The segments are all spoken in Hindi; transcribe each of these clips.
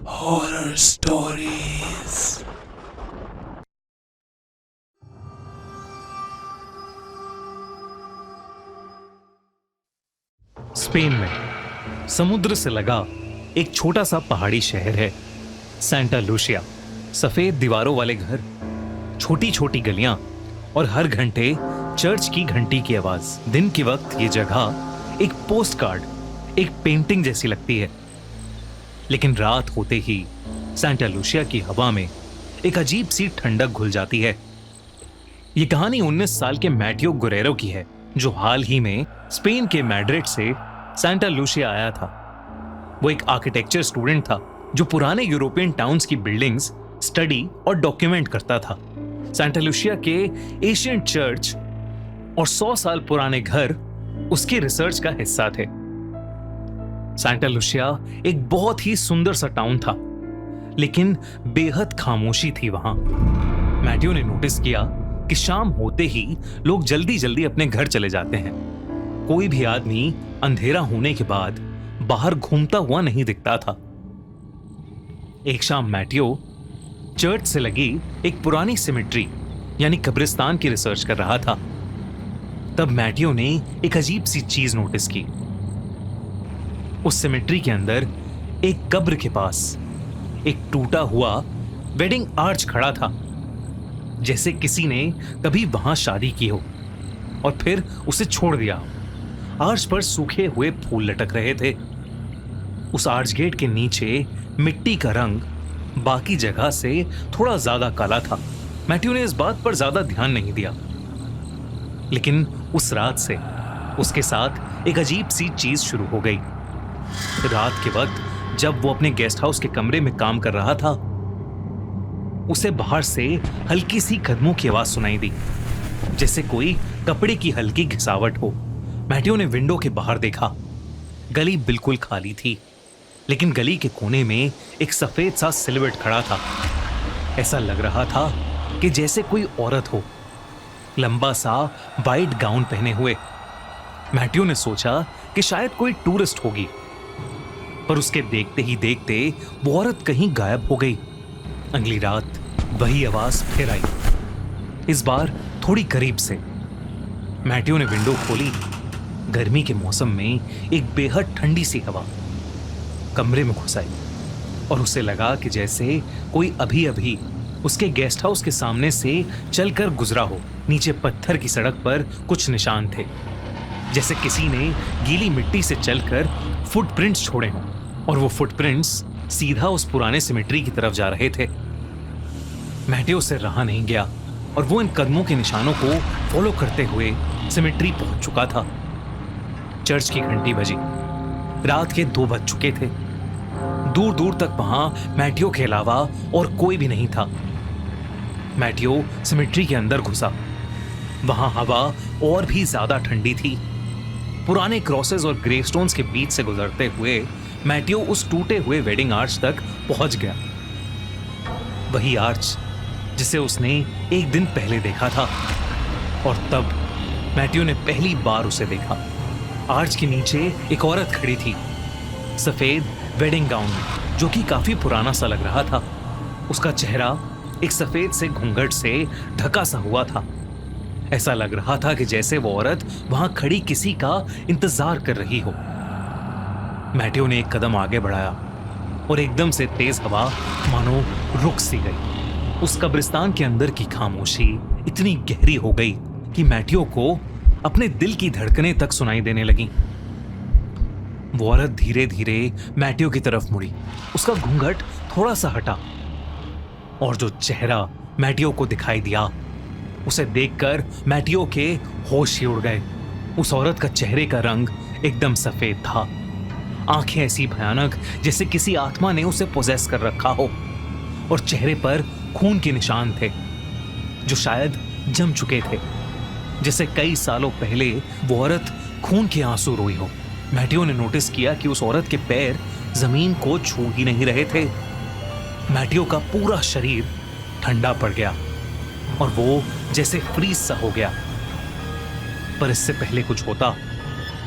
Horror Stories. स्पेन में समुद्र से लगा एक छोटा सा पहाड़ी शहर है सेंटा लूसिया। सफेद दीवारों वाले घर, छोटी छोटी गलियां और हर घंटे चर्च की घंटी की आवाज। दिन के वक्त ये जगह एक पोस्ट कार्ड, एक पेंटिंग जैसी लगती है, लेकिन रात होते ही सेंटा लूसिया की हवा में एक अजीब सी ठंडक घुल जाती है। ये कहानी 19 साल के मैटियो गुरेरो की है, जो हाल ही में स्पेन के मैड्रिड से सेंटा लूसिया आया था। वो एक आर्किटेक्चर स्टूडेंट था जो पुराने यूरोपियन टाउन्स की बिल्डिंग्स स्टडी और डॉक्यूमेंट करता था। सेंटा लूसिया के एशियंट चर्च और 100 साल पुराने घर उसकी रिसर्च का हिस्सा थे। सेंटा लूसिया एक बहुत ही सुंदर सा टाउन था, लेकिन बेहद खामोशी थी वहां। मैटियो ने नोटिस किया कि शाम होते ही लोग जल्दी जल्दी अपने घर चले जाते हैं। कोई भी आदमी अंधेरा होने के बाद बाहर घूमता हुआ नहीं दिखता था। एक शाम मैटियो चर्च से लगी एक पुरानी सिमेट्री यानी कब्रिस्तान की रिसर्च कर रहा था। तब मैटियो ने एक अजीब सी चीज नोटिस की। उस सिमेट्री के अंदर एक कब्र के पास एक टूटा हुआ वेडिंग आर्च खड़ा था, जैसे किसी ने कभी वहां शादी की हो और फिर उसे छोड़ दिया। आर्च पर सूखे हुए फूल लटक रहे थे। उस आर्च गेट के नीचे मिट्टी का रंग बाकी जगह से थोड़ा ज्यादा काला था। मैटियो ने इस बात पर ज्यादा ध्यान नहीं दिया, लेकिन उस रात से उसके साथ एक अजीब सी चीज शुरू हो गई। रात के वक्त जब वो अपने गेस्ट हाउस के कमरे में काम कर रहा था, उसे बाहर से हल्की सी कदमों की आवाज सुनाई दी, जैसे कोई कपड़े की हल्की घिसावट हो। मैटियो ने विंडो के बाहर देखा। गली बिल्कुल खाली थी, लेकिन गली के कोने में एक सफेद सा सिलुएट खड़ा था। ऐसा लग रहा था कि जैसे कोई औरत हो, लंबा सा वाइट गाउन पहने हुए। मैटियो ने सोचा कि शायद कोई टूरिस्ट होगी, पर उसके देखते ही देखते वो औरत कहीं गायब हो गई। अगली रात वही आवाज फिर आई, इस बार थोड़ी करीब से। मैटियो ने विंडो खोली। गर्मी के मौसम में एक बेहद ठंडी सी हवा कमरे में घुस आई और उसे लगा कि जैसे कोई अभी अभी उसके गेस्ट हाउस के सामने से चलकर गुजरा हो। नीचे पत्थर की सड़क पर कुछ निशान थे, जैसे किसी ने गीली मिट्टी से चलकर फुटप्रिंट्स छोड़े हों, और वो फुटप्रिंट्स सीधा उस पुराने सिमेट्री की तरफ जा रहे थे। मैटियो से रहा नहीं गया और वो इन कदमों के निशानों को फॉलो करते हुए सिमेट्री पहुंच चुका था। चर्च की घंटी बजी। रात के 2 बज चुके थे। दूर दूर तक वहां मैटियो के अलावा और कोई भी नहीं था। मैटियो सिमेट्री के अंदर घुसा। वहां हवा और भी ज्यादा ठंडी थी। पुराने क्रॉसेस और ग्रेवस्टोन्स के बीच से गुजरते हुए मैटियो उस टूटे हुए वेडिंग आर्च तक पहुंच गया। वही आर्च जिसे उसने एक दिन पहले देखा था, और तब मैटियो ने पहली बार उसे देखा। आर्च के नीचे एक औरत खड़ी थी, सफेद वेडिंग गाउन में, जो कि काफी पुराना सा लग रहा था। उसका चेहरा एक सफेद से घूंघट से ढका सा हुआ था। ऐसा लग रहा था कि जैसे वो औरत वहां खड़ी किसी का इंतजार कर रही हो। मैटियो ने एक कदम आगे बढ़ाया और एकदम से तेज हवा मानो रुक सी गई। उस कब्रिस्तान के अंदर की खामोशी इतनी गहरी हो गई कि मैटियो को अपने दिल की धड़कनें तक सुनाई देने लगी। वो औरत धीरे धीरे मैटियो की तरफ मुड़ी। उसका घूंघट थोड़ा सा हटा और जो चेहरा मैटियो को दिखाई दिया, उसे देखकर मैटियो के होश ही उड़ गए। उस औरत का चेहरे का रंग एकदम सफेद था। आंखें ऐसी भयानक जैसे किसी आत्मा ने उसे पोजेस कर रखा हो, और चेहरे पर खून के निशान थे जो शायद जम चुके थे, जैसे कई सालों पहले वो औरत खून के आंसू रोई हो। मैटियो ने नोटिस किया कि उस औरत के पैर जमीन को छू ही नहीं रहे थे। मैटियो का पूरा शरीर ठंडा पड़ गया और वो जैसे फ्रीज सा हो गया। पर इससे पहले कुछ होता,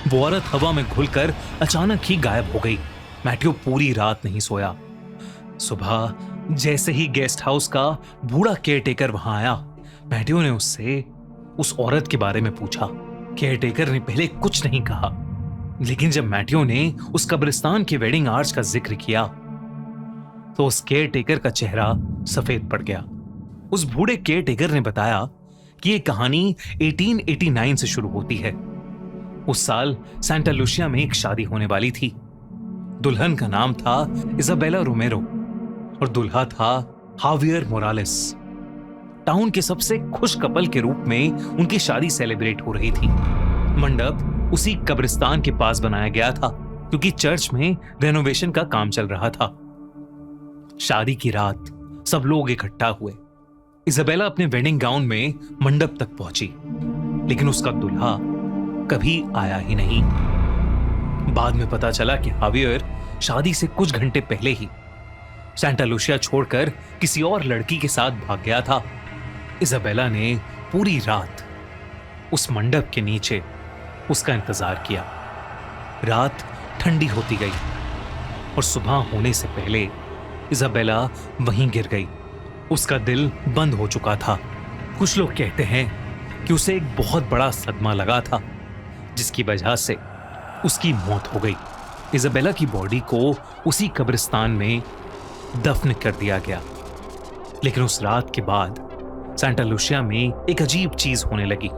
वो औरत हवा में घुलकर अचानक ही गायब हो गई। मैटियो पूरी रात नहीं सोया। सुबह जैसे ही गेस्ट हाउस का बूढ़ा केयरटेकर वहां आया, मैथ्यू ने उससे उस औरत के बारे में पूछा। केयरटेकर ने पहले कुछ नहीं कहा, लेकिन जब मैथ्यू ने उस कब्रिस्तान के वेडिंग आर्च का जिक्र किया तो उस केयरटेकर का चेहरा सफेद पड़ गया। उस बूढ़े केयरटेकर ने बताया कि यह कहानी 1889 से शुरू होती है। उस साल सेंटा लूसिया में एक शादी होने वाली थी। दुल्हन का नाम था इजाबेला रोमेरो और दूल्हा था हावियर मोरालेस। टाउन के सबसे खुश कपल के रूप में उनकी शादी सेलिब्रेट हो रही थी। मंडप उसी कब्रिस्तान के पास बनाया गया था क्योंकि चर्च में रेनोवेशन का काम चल रहा था। शादी की रात सब लोग इकट्ठा हुए। इजाबेला अपने वेडिंग गाउन में मंडप तक पहुंची, लेकिन उसका दूल्हा कभी आया ही नहीं। बाद में पता चला कि हावियर शादी से कुछ घंटे पहले ही सेंटा लूसिया छोड़कर किसी और लड़की के साथ भाग गया था। इजाबेला ने पूरी रात उस मंडप के नीचे उसका इंतजार किया। रात ठंडी होती गई और सुबह होने से पहले इजाबेला वहीं गिर गई। उसका दिल बंद हो चुका था। कुछ लोग कहते हैं कि उसे एक बहुत बड़ा सदमा लगा था, जिसकी वजह से उसकी मौत हो गई। इजाबेला की बॉडी को उसी कब्रिस्तान में दफन कर दिया गया। लेकिन उस रात के बाद सेंटा लूसिया में एक अजीब चीज होने लगी।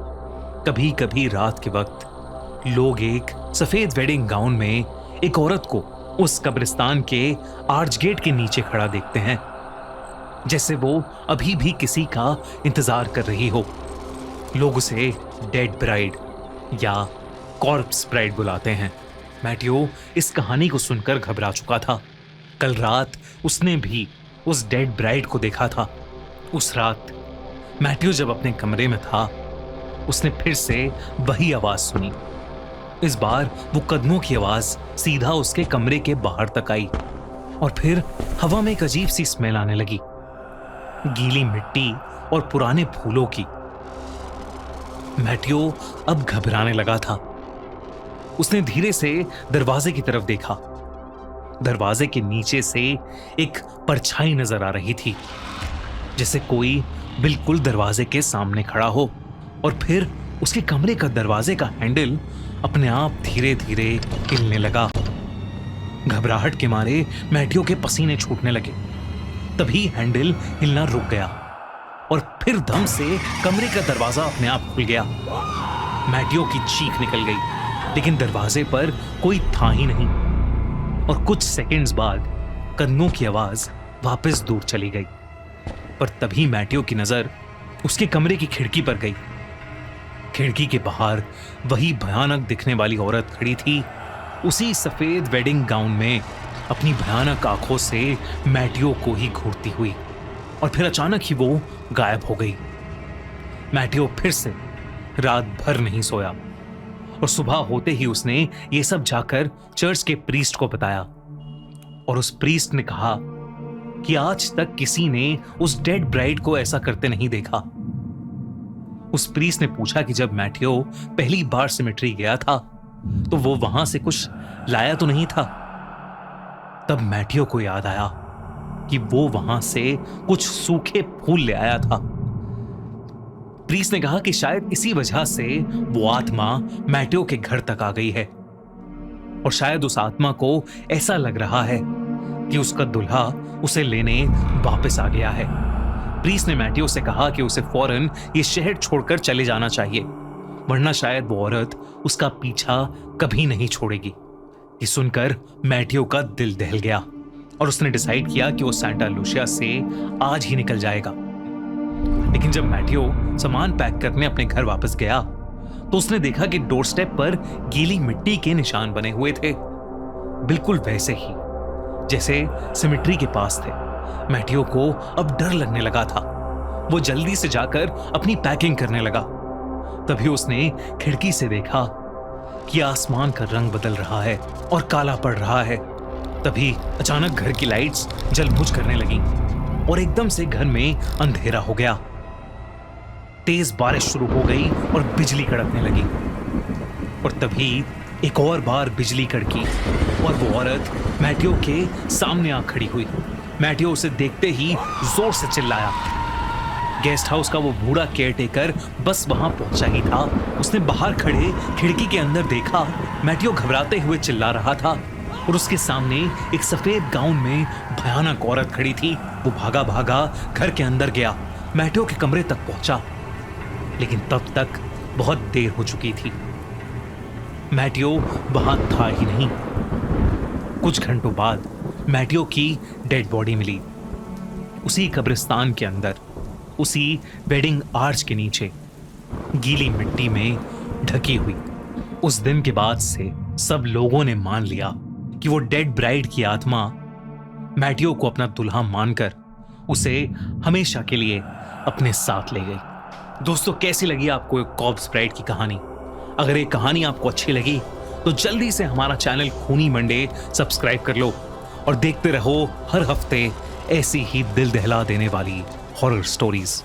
कभी कभी रात के वक्त लोग एक सफेद वेडिंग गाउन में एक औरत को उस कब्रिस्तान के आर्च गेट के नीचे खड़ा देखते हैं, जैसे वो अभी भी किसी का इंतजार कर रही हो। लोग उसे डेड ब्राइड या कॉर्प्स ब्राइड बुलाते हैं। मैथ्यू इस कहानी को सुनकर घबरा चुका था। कल रात उसने भी उस डेड ब्राइड को देखा था। उस रात मैथ्यू जब अपने कमरे में था, उसने फिर से वही आवाज सुनी। इस बार वो कदमों की आवाज सीधा उसके कमरे के बाहर तक आई और फिर हवा में एक अजीब सी स्मेल आने लगी, गीली मिट्टी और पुराने फूलों की। मैथ्यू अब घबराने लगा था। उसने धीरे से दरवाजे की तरफ देखा। दरवाजे के नीचे से एक परछाई नजर आ रही थी, जैसे कोई बिल्कुल दरवाजे के सामने खड़ा हो। और फिर उसके कमरे का दरवाजे का हैंडल अपने आप धीरे धीरे हिलने लगा। घबराहट के मारे मैथ्यू के पसीने छूटने लगे। तभी हैंडल हिलना रुक गया और फिर धम से कमरे का दरवाजा अपने आप खुल गया। मैथ्यू की चीख निकल गई, लेकिन दरवाजे पर कोई था ही नहीं। और कुछ सेकंड्स बाद कदमों की आवाज वापस दूर चली गई। पर तभी मैथ्यू की नजर उसके कमरे की खिड़की पर गई। खिड़की के बाहर वही भयानक दिखने वाली औरत खड़ी थी, उसी सफेद वेडिंग गाउन में, अपनी भयानक आंखों से मैथ्यू को ही घूरती हुई। और फिर अचानक ही वो गायब हो गई। मैथ्यू फिर से रात भर नहीं सोया और सुबह होते ही उसने ये सब जाकर चर्च के प्रीस्ट को बताया। और उस प्रीस्ट ने कहा कि आज तक किसी ने उस डेड ब्राइड को ऐसा करते नहीं देखा। उस प्रीस्ट ने पूछा कि जब मैथ्यू पहली बार सिमेट्री गया था तो वो वहां से कुछ लाया तो नहीं था। तब मैथ्यू को याद आया कि वो वहां से कुछ सूखे फूल ले आया था। प्रीस्ट ने कहा कि शायद इसी वजह से वो आत्मा मैथ्यू के घर तक आ गई है और शायद उस आत्मा को ऐसा लग रहा है कि उसका दूल्हा उसे लेने वापस आ गया है। प्रीस्ट ने मैथ्यू से कहा कि उसे फौरन ये शहर छोड़कर चले जाना चाहिए, वरना शायद वो औरत उसका पीछा कभी नहीं छोड़ेगी। ये सुनकर मैथ्यू का दिल दहल गया और उसने डिसाइड किया कि वो सेंटा लूसिया से आज ही निकल जाएगा। लेकिन जब मैथ्यू सामान पैक करने अपने घर वापस गया तो उसने देखा कि डोरस्टेप पर गीली मिट्टी के निशान बने हुए थे, बिल्कुल वैसे ही जैसे सिमेट्री के पास थे। मैथ्यू को अब डर लगने लगा था। वो जल्दी से जाकर अपनी पैकिंग करने लगा। तभी उसने खिड़की से देखा कि आसमान का रंग बदल रहा है और काला पड़ रहा है। तभी अचानक घर की लाइट्स जलबुझ करने लगीं और एकदम से घर में अंधेरा हो गया। तेज बारिश शुरू हो गई और बिजली कड़कने लगी। और तभी एक और बार बिजली कड़की और वो औरत मैथ्यू के सामने आ खड़ी हुई। मैटियो उसे देखते ही जोर से चिल्लाया। गेस्ट हाउस का वो बूढ़ा केयरटेकर बस वहां पहुंचा ही था। उसने बाहर खड़े खिड़की के अंदर देखा। मैटियो घबराते हुए चिल्ला रहा था और उसके सामने एक सफेद गाउन में भयानक औरत खड़ी थी। वो भागा भागा घर के अंदर गया, मैटियो के कमरे तक पहुंचा, लेकिन तब तक बहुत देर हो चुकी थी। मैटियो वहां था ही नहीं। कुछ घंटों बाद मैटियो की डेड बॉडी मिली, उसी कब्रिस्तान के अंदर, उसी वेडिंग आर्च के नीचे, गीली मिट्टी में ढकी हुई। उस दिन के बाद से सब लोगों ने मान लिया कि वो डेड ब्राइड की आत्मा मैटियो को अपना दुल्हा मानकर उसे हमेशा के लिए अपने साथ ले गई। दोस्तों, कैसी लगी आपको कॉर्प्स ब्राइड की कहानी? अगर ये कहानी आपको अच्छी लगी तो जल्दी से हमारा चैनल खूनी मंडे सब्सक्राइब कर लो और देखते रहो हर हफ्ते ऐसी ही दिल दहला देने वाली हॉरर स्टोरीज।